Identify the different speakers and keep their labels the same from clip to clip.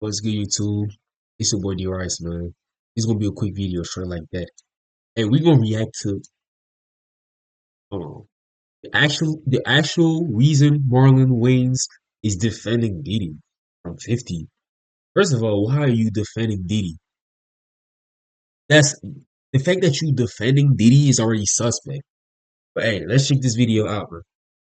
Speaker 1: What's good, YouTube? It's your boy D-Rice, man. It's gonna be a quick video, short like that. And we're gonna react to um the actual reason Marlon Wayans is defending Diddy from 50. First of all, why are you defending Diddy? That's the fact that you defending Diddy is already suspect. But hey, let's check this video out, bro.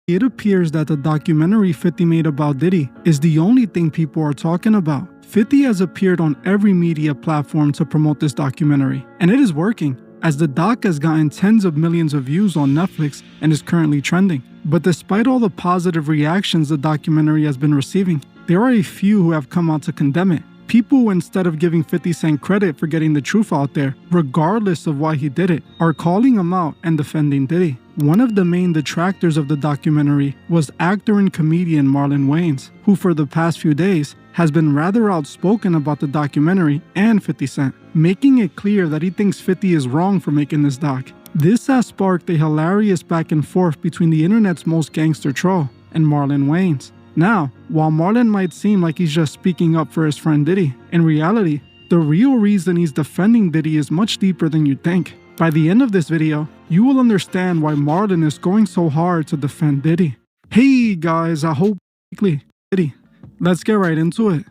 Speaker 2: It appears that the documentary 50 made about Diddy is the only thing people are talking about. 50 has appeared on every media platform to promote this documentary, and it is working, as the doc has gotten tens of millions of views on Netflix and is currently trending. But despite all the positive reactions the documentary has been receiving, there are a few who have come out to condemn it. People who, instead of giving 50 Cent credit for getting the truth out there, regardless of why he did it, are calling him out and defending Diddy. One of the main detractors of the documentary was actor and comedian Marlon Wayans, who for the past few days has been rather outspoken about the documentary and 50 Cent, making it clear that he thinks 50 is wrong for making this doc. This has sparked a hilarious back and forth between the internet's most gangster troll and Marlon Wayans. Now, while Marlon might seem like he's just speaking up for his friend Diddy, in reality, the real reason he's defending Diddy is much deeper than you think. By the end of this video, you will understand why Marlon is going so hard to defend Diddy. Hey guys, I hope Diddy. Let's get right into it.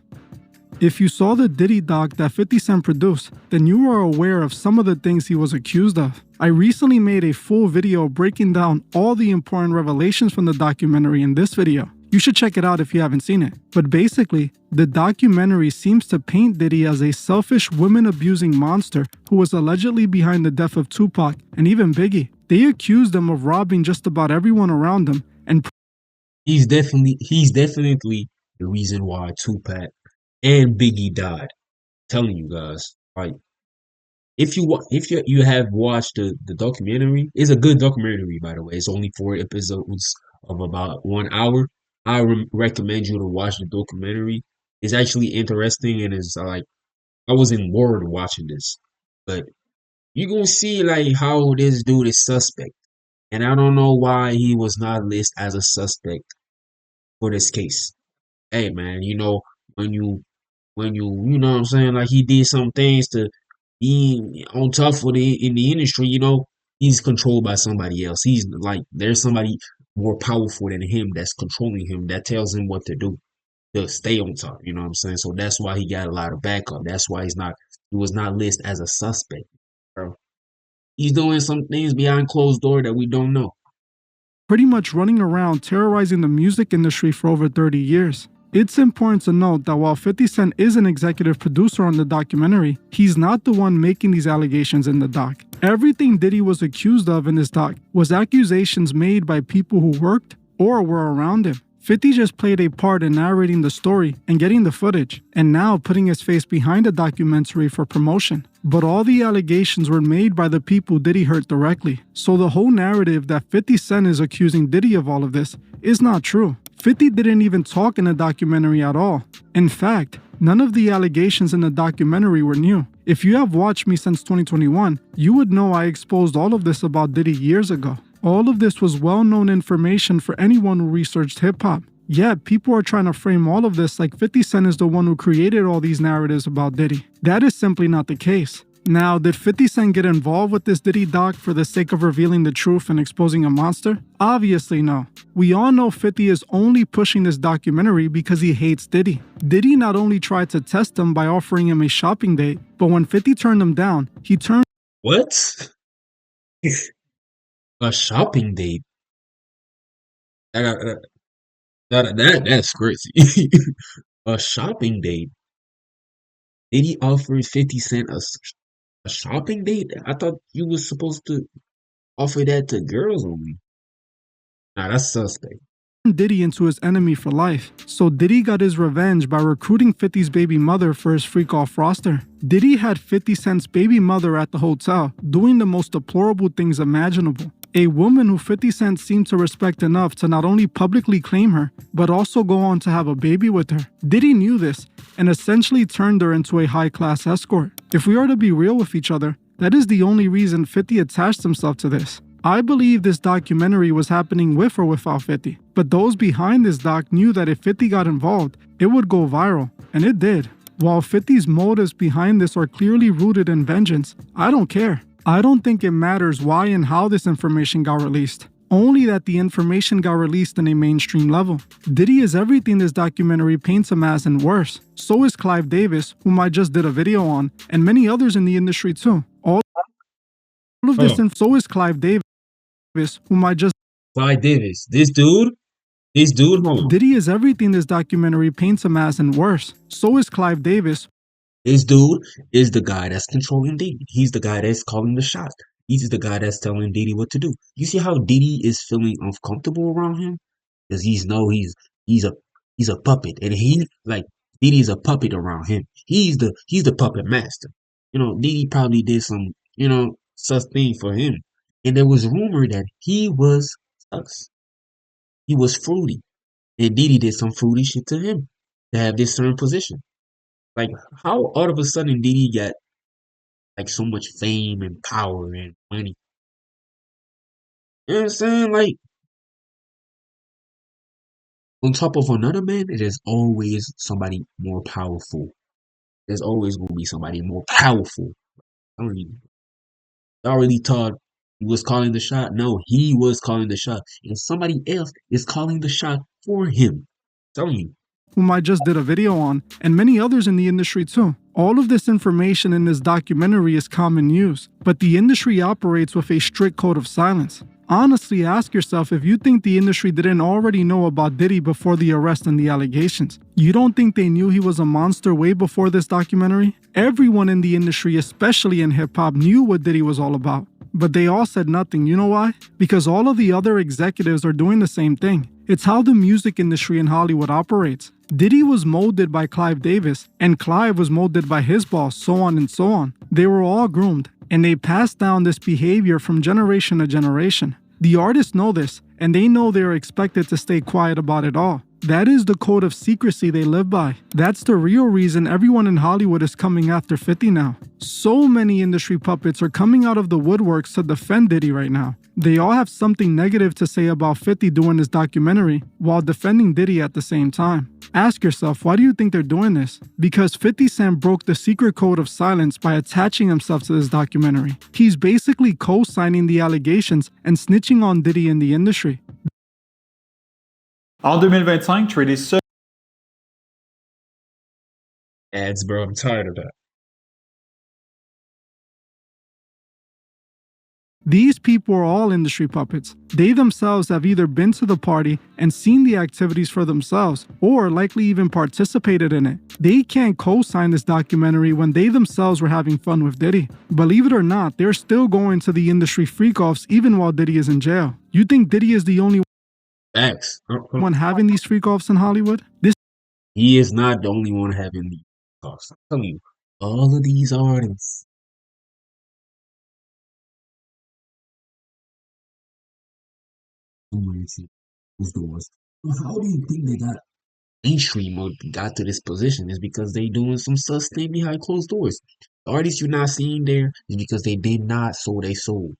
Speaker 2: If you saw the Diddy doc that 50 Cent produced, then you are aware of some of the things he was accused of. I recently made a full video breaking down all the important revelations from the documentary in this video. You should check it out if you haven't seen it. But basically, the documentary seems to paint Diddy as a selfish, women-abusing monster who was allegedly behind the death of Tupac and even Biggie. They accused him of robbing just about everyone around him, and
Speaker 1: He's definitely the reason why Tupac and Biggie died. I'm telling you guys, like if you have watched the documentary, it's a good documentary, by the way. It's only 4 episodes of about 1 hour. I recommend you to watch the documentary. It's actually interesting, and it's like I wasn't bored watching this, but you gonna see like how this dude is suspect, and I don't know why he was not listed as a suspect for this case. Hey man, when you know what I'm saying, like he did some things to be on top of the in the industry, he's controlled by somebody else. He's like there's somebody more powerful than him that's controlling him, that tells him what to do to stay on top, you know what I'm saying? So that's why he got a lot of backup. That's why he was not listed as a suspect, bro. He's doing some things behind closed door that we don't know.
Speaker 2: pretty much running around terrorizing the music industry for over 30 years. It's important to note that while 50 Cent is an executive producer on the documentary, he's not the one making these allegations in the doc. Everything Diddy was accused of in this doc was accusations made by people who worked or were around him. 50 just played a part in narrating the story and getting the footage, and now putting his face behind the documentary for promotion. But all the allegations were made by the people Diddy hurt directly, so the whole narrative that 50 Cent is accusing Diddy of all of this is not true. 50 didn't even talk in the documentary at all. In fact, none of the allegations in the documentary were new. If you have watched me since 2021, you would know I exposed all of this about Diddy years ago. All of this was well-known information for anyone who researched hip-hop. Yet, people are trying to frame all of this like 50 Cent is the one who created all these narratives about Diddy. That is simply not the case. Now, did 50 Cent get involved with this Diddy doc for the sake of revealing the truth and exposing a monster? Obviously no. We all know 50 is only pushing this documentary because he hates Diddy. Diddy not only tried to test him by offering him a shopping date, but when 50 turned him down, he turned—
Speaker 1: What? A shopping date? That, that's crazy. A shopping date? Did he offer 50 Cent a shopping date? I thought you was supposed to offer that to girls only. Nah, that's suspect.
Speaker 2: Diddy into his enemy for life. So Diddy got his revenge by recruiting 50's baby mother for his freak-off roster. Diddy had 50 Cent's baby mother at the hotel, doing the most deplorable things imaginable. A woman who 50 Cent seemed to respect enough to not only publicly claim her, but also go on to have a baby with her. Diddy knew this, and essentially turned her into a high-class escort. If we are to be real with each other, that is the only reason 50 attached himself to this. I believe this documentary was happening with or without 50, but those behind this doc knew that if 50 got involved, it would go viral, and it did. While 50's motives behind this are clearly rooted in vengeance, I don't care. I don't think it matters why and how this information got released. Only that the information got released in a mainstream level. Diddy is everything this documentary paints him as and worse. So is Clive Davis, whom I just did a video on, and many others in the industry too. All of this,
Speaker 1: Oh,
Speaker 2: so is Clive Davis, whom I just
Speaker 1: Clyde Davis. This dude, hold on.
Speaker 2: Diddy is everything this documentary paints him as and worse. So is Clive Davis.
Speaker 1: This dude is the guy that's controlling Diddy. He's the guy that's calling the shots. He's the guy that's telling Diddy what to do. You see how Diddy is feeling uncomfortable around him? Because he's a he's a puppet. And he like Diddy's a puppet around him. He's the puppet master. Diddy probably did some, such thing for him. And there was rumor that he was sus. He was fruity. And Diddy did some fruity shit to him to have this certain position. Like, how all of a sudden did he get like so much fame and power and money? You know what I'm saying? Like, on top of another man, there's always somebody more powerful. There's always gonna be somebody more powerful. I don't even, y'all really thought he was calling the shot? No, he was calling the shot. And somebody else is calling the shot for him. I'm telling you.
Speaker 2: Whom I just did a video on, and many others in the industry too. All of this information in this documentary is common news, but the industry operates with a strict code of silence. Honestly, ask yourself if you think the industry didn't already know about Diddy before the arrest and the allegations. You don't think they knew he was a monster way before this documentary? Everyone in the industry, especially in hip hop, knew what Diddy was all about. But they all said nothing. You know why? Because all of the other executives are doing the same thing. It's how the music industry in Hollywood operates. Diddy was molded by Clive Davis, and Clive was molded by his boss, so on and so on. They were all groomed, and they passed down this behavior from generation to generation. The artists know this, and they know they are expected to stay quiet about it all. That is the code of secrecy they live by. That's the real reason everyone in Hollywood is coming after 50 now. So many industry puppets are coming out of the woodworks to defend Diddy right now. They all have something negative to say about 50 doing this documentary while defending Diddy at the same time. Ask yourself, why do you think they're doing this? Because 50 Cent broke the secret code of silence by attaching himself to this documentary. He's basically co-signing the allegations and snitching on Diddy in the industry.
Speaker 3: En 2025, trader seul
Speaker 1: Ads, bro. I'm tired of that.
Speaker 2: These people are all industry puppets. They themselves have either been to the party and seen the activities for themselves, or likely even participated in it. They can't co-sign this documentary when they themselves were having fun with Diddy. Believe it or not, they're still going to the industry freak-offs even while Diddy is in jail. You think Diddy is the only
Speaker 1: Facts.
Speaker 2: one having these freak-offs in Hollywood?
Speaker 1: He is not the only one having the costs. I'm telling you, all of these artists. Those doors. How do you think they got mainstream or got to this position? Is because they doing some such thing behind closed doors. The artists you're not seeing there is because they did not sold they sold.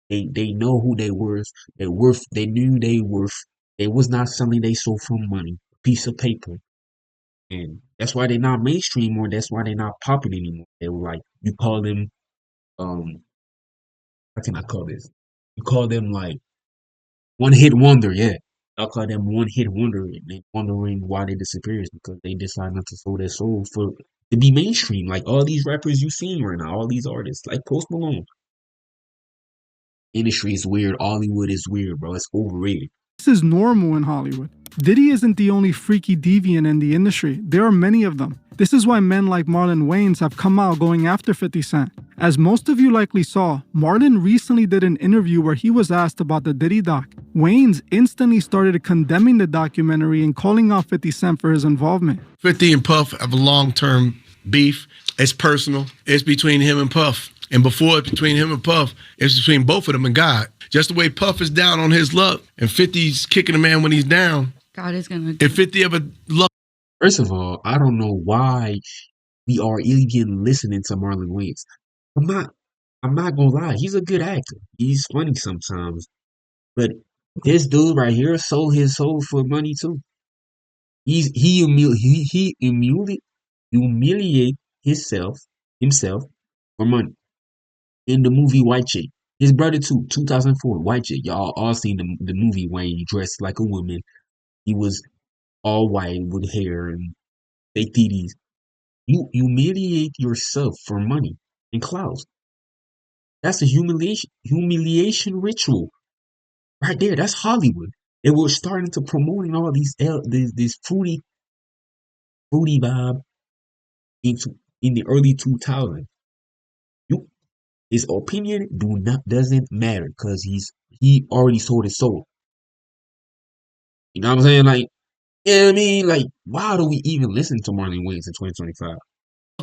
Speaker 1: They know who they worth. They knew they worth. They was not selling they sold for money. Piece of paper. And that's why they're not mainstream or that's why they're not popping anymore. They were like you call them how can I call this? You call them like one hit wonder, yeah. I'll call them one hit wonder and they wondering why they disappear is because they decide not to sell their soul for to be mainstream. Like all these rappers you seeing right now, all these artists, like Post Malone. Industry is weird, Hollywood is weird, bro. It's overrated.
Speaker 2: This is normal in Hollywood. Diddy isn't the only freaky deviant in the industry. There are many of them. This is why men like Marlon Wayans have come out going after 50 Cent. As most of you likely saw, Marlon recently did an interview where he was asked about the Diddy doc. Wayans instantly started condemning the documentary and calling out 50 Cent for his involvement.
Speaker 4: 50 and Puff have a long-term beef. It's personal. It's between him and Puff. And before it's between him and Puff, it's between both of them and God. Just the way Puff is down on his luck and 50's kicking a man when he's down.
Speaker 5: God is going to.
Speaker 4: If 50 ever luck.
Speaker 1: First of all, I don't know why we are even listening to Marlon Wayans. I'm not gonna lie, he's a good actor. He's funny sometimes. But this dude right here sold his soul for money too. He humiliate himself for money. In the movie White Chick, his brother too, 2004, White Chick. Y'all all seen the movie when he dressed like a woman. He was all white with hair and fake titties. You humiliate yourself for money and clout. That's a humiliation ritual right there. That's Hollywood. They were starting to promoting all these fruity vibe into in the early 2000s. You his opinion doesn't matter because he already sold his soul. You know what I'm saying? Like, yeah, I mean, like, why do we even listen to Marlon Wayans in 2025?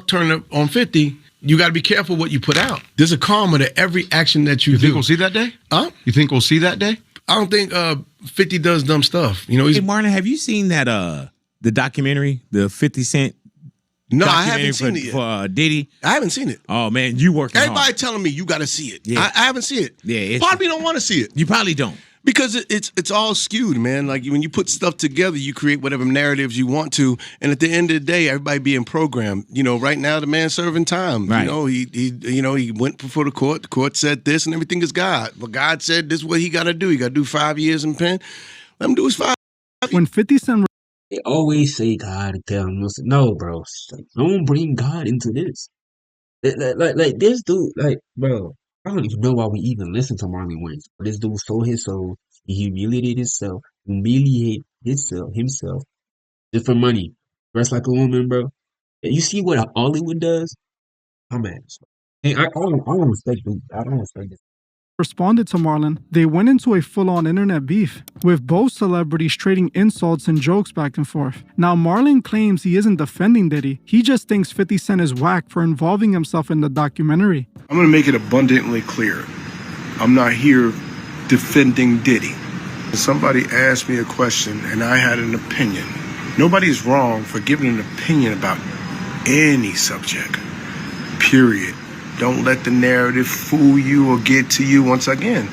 Speaker 4: Turn up on 50, you got to be careful what you put out. There's a karma to every action that you
Speaker 3: You
Speaker 4: do.
Speaker 3: think we'll see that day?
Speaker 4: Huh?
Speaker 3: You think we'll see that day?
Speaker 4: I don't think 50 does dumb stuff. You know, he's
Speaker 5: Hey, Marlon, have you seen that the documentary, the 50 Cent
Speaker 6: No, I
Speaker 5: documentary
Speaker 6: haven't seen it yet.
Speaker 5: for Diddy?
Speaker 6: I haven't seen it.
Speaker 5: Oh man, you working
Speaker 6: Everybody
Speaker 5: hard.
Speaker 6: telling me you got to see it.
Speaker 5: Yeah.
Speaker 6: I haven't seen it.
Speaker 5: Yeah, it's-
Speaker 6: part of me don't want to see it
Speaker 5: You probably don't.
Speaker 6: because it's all skewed, man. Like when you put stuff together, you create whatever narratives you want to, and at the end of the day, everybody being programmed. You know, right now the man's serving time.
Speaker 5: Right.
Speaker 6: You know, he went before the court. The court said this, and everything is God. But God said this is what he got to do. He got to do 5 years in pen. Let him do his 5.
Speaker 2: When 50 Cent
Speaker 1: They always say God and tell him, no, bro, don't bring God into this. Like this dude, like, bro, I don't even know why we even listen to Marlon Wayans. But this dude sold his soul. He humiliate himself just for money. Dressed like a woman, bro. You see what Hollywood does? I'm at. Hey, I don't respect dude. I don't respect this.
Speaker 2: responded to Marlon, they went into a full-on internet beef, with both celebrities trading insults and jokes back and forth. Now, Marlon claims he isn't defending Diddy, he just thinks 50 Cent is whack for involving himself in the documentary.
Speaker 7: I'm going to make it abundantly clear. I'm not here defending Diddy. Somebody asked me a question and I had an opinion. Nobody's wrong for giving an opinion about any subject, period. Don't let the narrative fool you or get to you. Once again,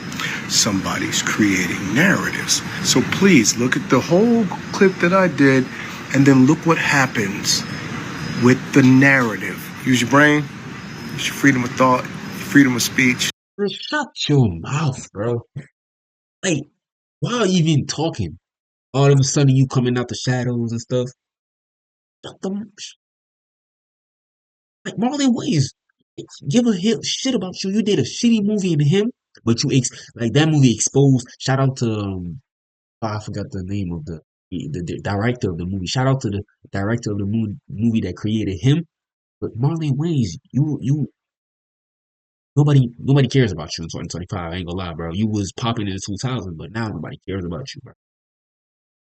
Speaker 7: somebody's creating narratives. So please look at the whole clip that I did and then look what happens with the narrative. Use your brain, use your freedom of thought, freedom of speech.
Speaker 1: Bro, shut your mouth, bro. Like, why even talking? All of a sudden, you coming out the shadows and stuff. Shut the like Marlon Wayans. Give a shit about you. You did a shitty movie in him, but like that movie exposed. Shout out to I forgot the name of the director of the movie. Shout out to the director of the movie that created him. But Marlon Wayans, you nobody cares about you in 2025. I ain't gonna lie, bro. You was popping in the 2000s, but now nobody cares about you, bro.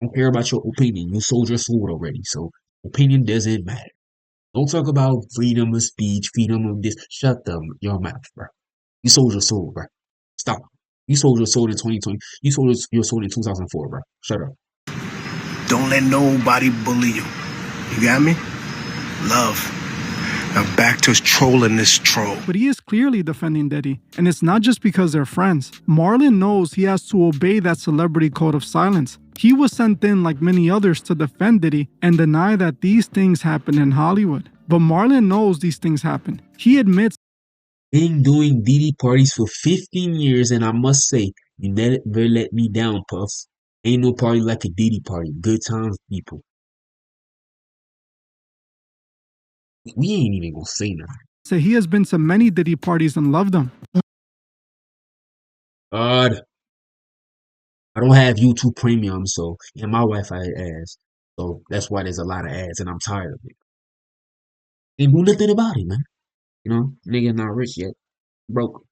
Speaker 1: Don't care about your opinion. You sold your soul already, so opinion doesn't matter. Don't talk about freedom of speech, freedom of this. Shut your mouth, bro. You sold your soul, bro. Stop. You sold your soul in 2020. You sold your soul in 2004, bro. Shut up.
Speaker 7: Don't let nobody bully you. You got me? Love. Now back to trolling this troll.
Speaker 2: But he is clearly defending Diddy, and it's not just because they're friends. Marlon knows he has to obey that celebrity code of silence. He was sent in, like many others, to defend Diddy and deny that these things happen in Hollywood. But Marlon knows these things happen. He admits
Speaker 1: Been doing DD parties for 15 years, and I must say, you never let me down, Puffs. Ain't no party like a DD party. Good times, people. We ain't even gonna say nothing.
Speaker 2: that he has been to many Diddy parties and loved them.
Speaker 1: God, I don't have YouTube Premium, so and my Wi-Fi ads, so that's why there's a lot of ads, and I'm tired of it. Ain't do nothing about it, man. You know, nigga not rich yet, broke.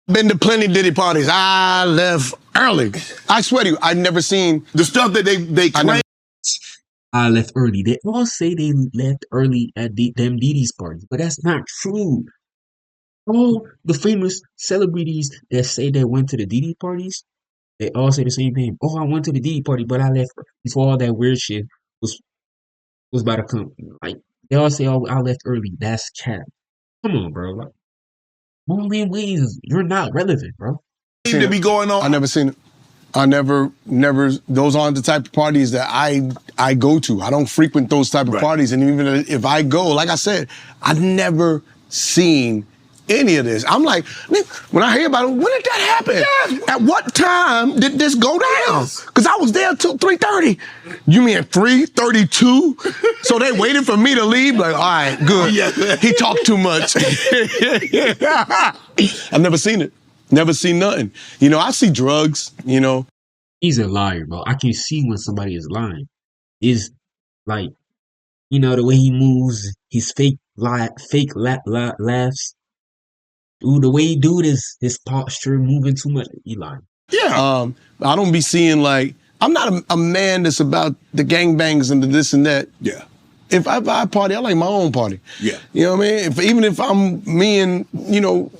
Speaker 6: Been to plenty Diddy parties. I left early. I swear to you, I've never seen the stuff that they claim.
Speaker 1: I left early. They all say they left early at them Diddy's parties, but that's not true. All the famous celebrities that say they went to the Diddy parties, they all say the same thing. Oh, I went to the Diddy party, but I left before all that weird shit was about to come. Like they all say, oh, I left early. That's cap. Come on, bro. Like, Marlon Wayans, you're not relevant, bro.
Speaker 6: Seem to be going on. I never seen it.
Speaker 7: I never, those aren't the type of parties that I go to. I don't frequent those type of parties. And even if I go, like I said, I've never seen any of this. I'm like, when I hear about it, when did that happen? Yes. At what time did this go down? Because I was there till 3:30. You mean 3:32? So they waited for me to leave? Like, all right, good. Yeah. He talked too much. I've never seen it. Never seen nothing. You know, I see drugs, you know.
Speaker 1: He's a liar, bro. I can see when somebody is lying. Is like, you know, the way he moves, his laughs. Ooh, the way he do this, his posture moving too much. He lying.
Speaker 7: Yeah. I don't be seeing like, I'm not a man that's about the gangbangs and the this and that.
Speaker 6: Yeah.
Speaker 7: If I party, I like my own party.
Speaker 6: Yeah.
Speaker 7: You know what I mean? Even if I'm me and, you know,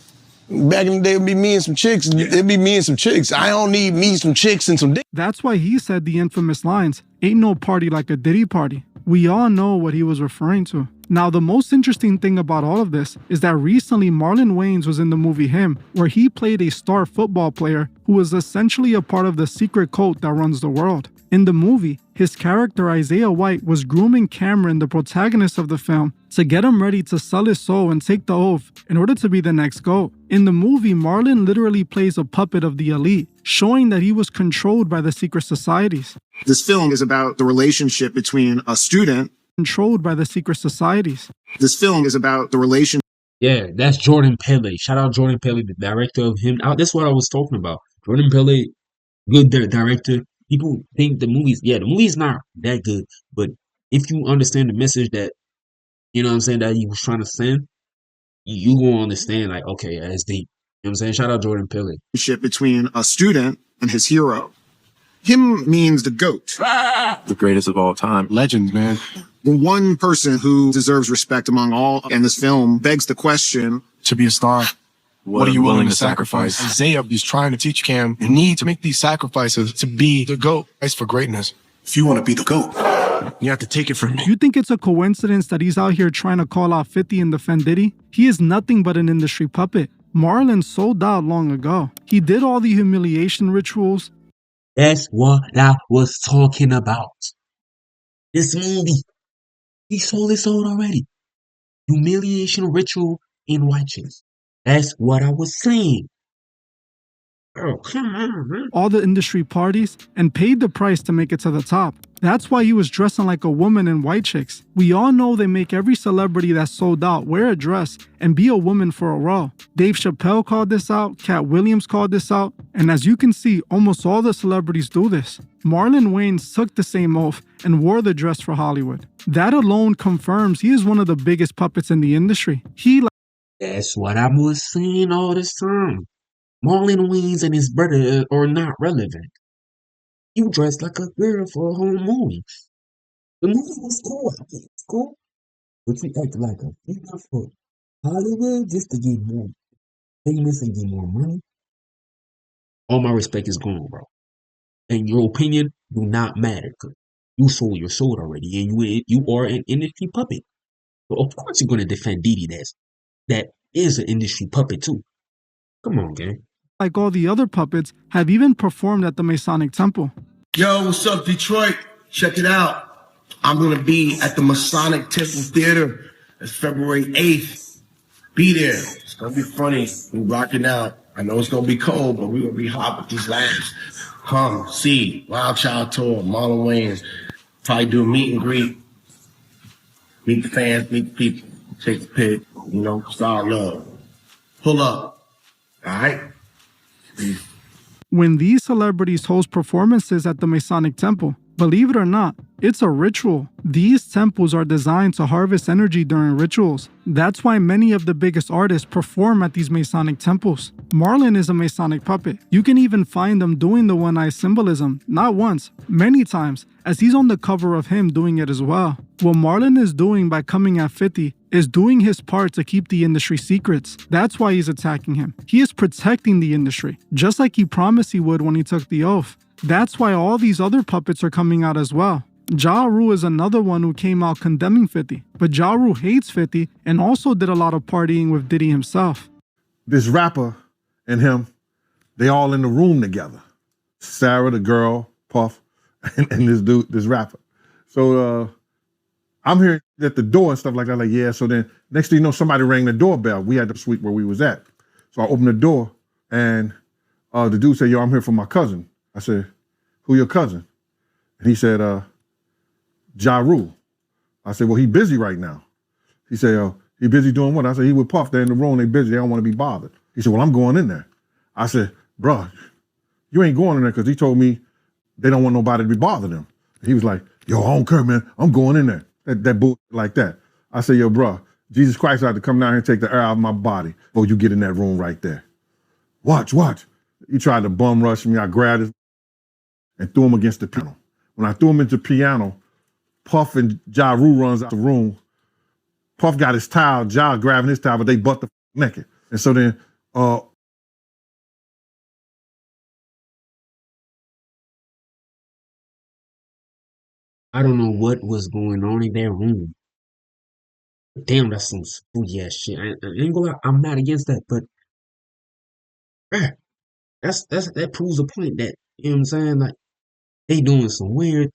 Speaker 7: back in the day, it'd be me and some chicks. It'd be me and some chicks. I don't need me, some chicks, and some dick.
Speaker 2: That's why he said the infamous lines, "Ain't no party like a Diddy party." We all know what he was referring to. Now, the most interesting thing about all of this is that recently Marlon Wayans was in the movie Him, where he played a star football player who was essentially a part of the secret cult that runs the world. In the movie, his character Isaiah White was grooming Cameron, the protagonist of the film, to get him ready to sell his soul and take the oath in order to be the next GOAT. In the movie, Marlon literally plays a puppet of the elite, showing that he was controlled by the secret societies.
Speaker 3: This film is about the relationship between a student.
Speaker 2: Controlled by the secret societies.
Speaker 3: This film is about the relation.
Speaker 1: Yeah, that's Jordan Pele. Shout out Jordan Pele, the director of Him. That's what I was talking about. Jordan Pele, good director. People think the movie's not that good, but if you understand the message that, you know what I'm saying, that he was trying to send, you gonna understand, like, okay, that's deep. You know what I'm saying? Shout out Jordan Pele.
Speaker 3: Relationship between a student and his hero. Him means the GOAT.
Speaker 8: The greatest of all time. Legends, man.
Speaker 3: The one person who deserves respect among all, and this film begs the question.
Speaker 8: To be a star, what are you willing to sacrifice? Isaiah is trying to teach Cam, you need to make these sacrifices to be the GOAT. It's for greatness.
Speaker 6: If you want to be the GOAT, you have to take it from me.
Speaker 2: You think it's a coincidence that he's out here trying to call out 50 and defend Diddy? He is nothing but an industry puppet. Marlon sold out long ago. He did all the humiliation rituals.
Speaker 1: That's what I was talking about. This movie, he sold his soul already. Humiliation ritual in white chicks. That's what I was saying. Oh, come on, man.
Speaker 2: All the industry parties and paid the price to make it to the top. That's why he was dressing like a woman in white chicks. We all know they make every celebrity that's sold out wear a dress and be a woman for a role. Dave Chappelle called this out, Cat Williams called this out, and as you can see, almost all the celebrities do this. Marlon Wayans took the same oath and wore the dress for Hollywood. That alone confirms he is one of the biggest puppets in the industry.
Speaker 1: That's what I was saying all this time. Marlon Wayans and his brother are not relevant. You dressed like a girl for a whole movie. The movie was cool. I think it's cool. But you act like a female for Hollywood just to get more famous and get more money. All my respect is gone, bro. And your opinion do not matter. Cause you sold your soul already, and you are an industry puppet. So of course you're gonna defend DIDDY. That is an industry puppet too. Come on, gang.
Speaker 2: Like all the other puppets, have even performed at the Masonic Temple.
Speaker 9: Yo, what's up, Detroit? Check it out. I'm going to be at the Masonic Temple Theater. It's February 8th. Be there. It's going to be funny. We're rocking out. I know it's going to be cold, but we're going to be hot with these lamps. Come, see. Wild Child Tour, Marlon Wayans. Probably do a meet and greet. Meet the fans, meet the people. Take the pic. You know, start love. Pull up. All right?
Speaker 2: When these celebrities host performances at the Masonic Temple, believe it or not, it's a ritual. These temples are designed to harvest energy during rituals. That's why many of the biggest artists perform at these Masonic temples. Marlon is a Masonic puppet. You can even find him doing the one-eye symbolism, not once, many times, as he's on the cover of Him doing it as well. What Marlon is doing by coming at 50 is doing his part to keep the industry secrets. That's why he's attacking him. He is protecting the industry, just like he promised he would when he took the oath. That's why all these other puppets are coming out as well. Ja Rule is another one who came out condemning 50, but Ja Rule hates 50 and also did a lot of partying with Diddy himself.
Speaker 10: This rapper and him, they all in the room together. Sarah, the girl, Puff, and this dude, this rapper. So I'm here at the door and stuff like that. Like, yeah. So then next thing you know, somebody rang the doorbell. We had the suite where we was at. So I opened the door and the dude said, yo, I'm here for my cousin. I said, who your cousin? And he said, Ja Rule. I said, well, he busy right now. He said, he busy doing what? I said, he with Puff. They're in the room. They busy. They don't want to be bothered. He said, well, I'm going in there. I said, bro, you ain't going in there because he told me they don't want nobody to be bothering them. He was like, yo, I don't care, man. I'm going in there. That bull like that. I said, yo, bro, Jesus Christ had to come down here and take the air out of my body before you get in that room right there. Watch. He tried to bum rush me. I grabbed his and threw him against the piano. When I threw him into the piano, Puff and Ja Rule runs out the room. Puff got his towel, Ja grabbing his towel, but they butt the naked. And so then
Speaker 1: I don't know what was going on in that room. Damn, that's some spooky ass shit. I ain't gonna lie, I'm not against that, but bruh, that proves a point that, you know what I'm saying? Like, they doing some weird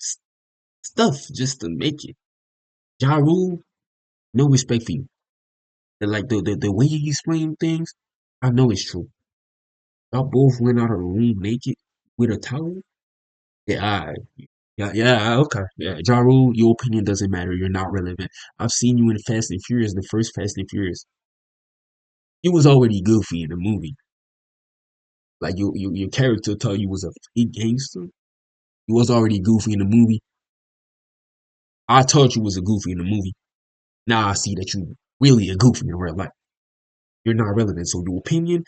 Speaker 1: stuff just to make it. Ja Rule, no respect for you. And like the way you explain things, I know it's true. Y'all both went out of the room naked with a towel. Yeah, okay. Yeah, Ja Rule, your opinion doesn't matter. You're not relevant. I've seen you in Fast and Furious, the first Fast and Furious. You was already goofy in the movie. Like your character told you was a fake gangster. You was already goofy in the movie. I told you was a goofy in the movie. Now I see that you really a goofy in real life. You're not relevant. So your opinion,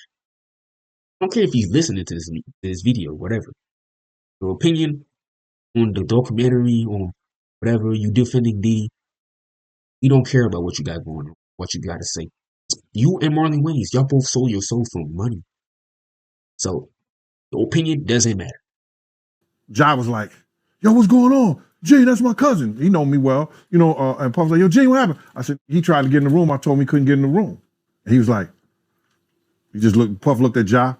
Speaker 1: I don't care if he's listening to this video, whatever. Your opinion on the documentary, on whatever you defending D, we don't care about what you got going on, what you got to say. You and Marlon Wayans, y'all both sold your soul for money. So your opinion doesn't matter.
Speaker 10: Ja was like, yo, what's going on? Jay, that's my cousin. He know me well. You know, and Puff was like, yo, Jay, what happened? I said, he tried to get in the room. I told him he couldn't get in the room. And he was like, Puff looked at Ja.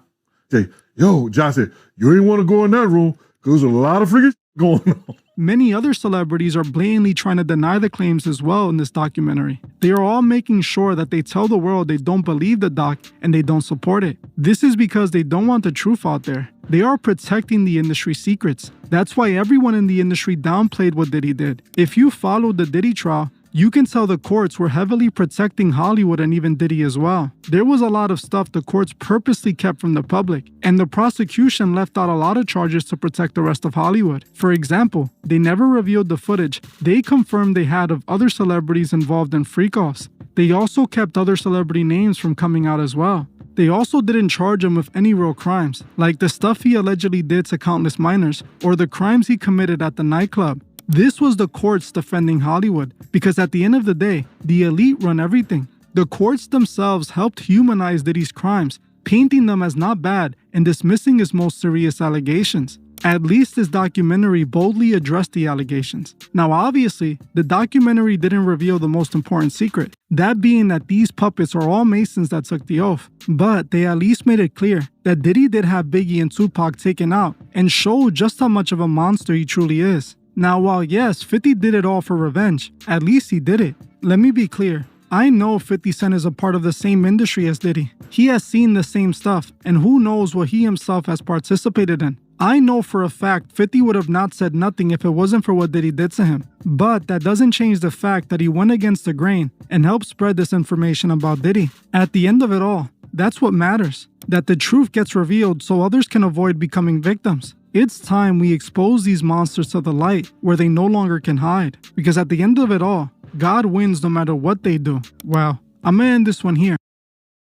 Speaker 10: Say, yo, Ja said, you ain't want to go in that room because there's a lot of freaking going on.
Speaker 2: Many other celebrities are blatantly trying to deny the claims as well in this documentary. They are all making sure that they tell the world they don't believe the doc and they don't support it. This is because they don't want the truth out there. They are protecting the industry secrets. That's why everyone in the industry downplayed what Diddy did. If you followed the Diddy trial, you can tell the courts were heavily protecting Hollywood and even Diddy as well. There was a lot of stuff the courts purposely kept from the public, and the prosecution left out a lot of charges to protect the rest of Hollywood. For example, they never revealed the footage they confirmed they had of other celebrities involved in freak-offs. They also kept other celebrity names from coming out as well. They also didn't charge him with any real crimes, like the stuff he allegedly did to countless minors, or the crimes he committed at the nightclub. This was the courts defending Hollywood, because at the end of the day, the elite run everything. The courts themselves helped humanize Diddy's crimes, painting them as not bad and dismissing his most serious allegations. At least this documentary boldly addressed the allegations. Now obviously, the documentary didn't reveal the most important secret, that being that these puppets are all Masons that took the oath. But they at least made it clear that Diddy did have Biggie and Tupac taken out and showed just how much of a monster he truly is. Now while yes, 50 did it all for revenge, at least he did it. Let me be clear. I know 50 Cent is a part of the same industry as Diddy. He has seen the same stuff, and who knows what he himself has participated in. I know for a fact 50 would have not said nothing if it wasn't for what Diddy did to him. But that doesn't change the fact that he went against the grain and helped spread this information about Diddy. At the end of it all, that's what matters. That the truth gets revealed so others can avoid becoming victims. It's time we expose these monsters to the light where they no longer can hide. Because at the end of it all, God wins no matter what they do. Well, I'm gonna end this one here.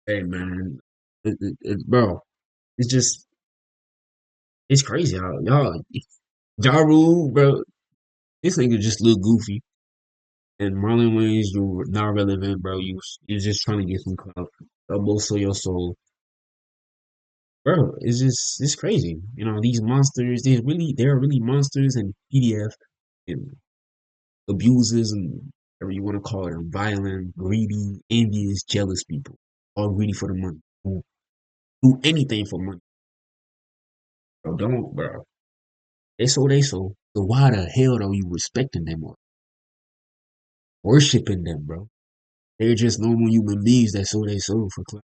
Speaker 1: Hey man, bro, it's just, it's crazy how y'all, Ja Rule, bro, this nigga just look goofy. And Marlon Wayans, you're not relevant, bro. You're just trying to get some clout. Both sell your soul. Bro, it's crazy. You know, these monsters, they're really monsters and PDF and abusers and whatever you want to call them, violent, greedy, envious, jealous people. All greedy for the money. Who do anything for money. Bro, don't, bro. They so. So why the hell are you respecting them or worshiping them, bro? They're just normal human beings that sold their soul for clout.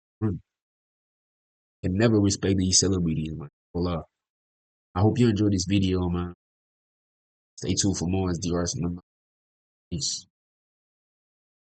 Speaker 1: Can never respect these celebrities, man. Well, I hope you enjoyed this video, man. Stay tuned for more as DR. Peace.